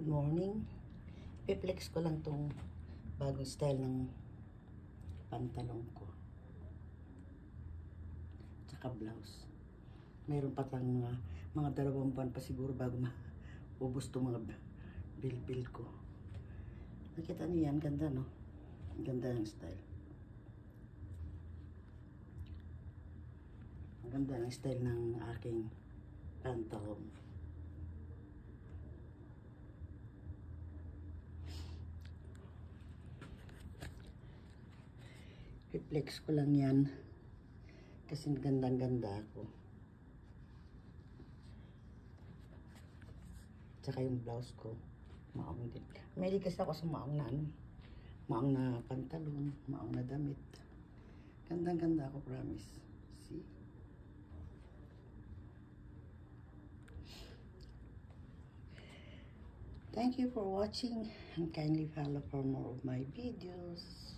Good morning. I-flex ko lang tong bagong style ng pantalong ko. Tsaka blouse. Mayroon pa tayong mga 2 buwan pa siguro bago maubos tong mga bil-bil ko. Nakita niyo yan? Ganda, no? Ganda yung style. Ang ganda ng style ng aking pantalon. I-flex ko lang yan kasi gandang-ganda ako. Tsaka yung blouse ko, maong din. Mahilig kasi ako sa maong na maong na pantalon, maong na damit. Gandang-ganda ako, promise. See? Thank you for watching and kindly follow for more of my videos.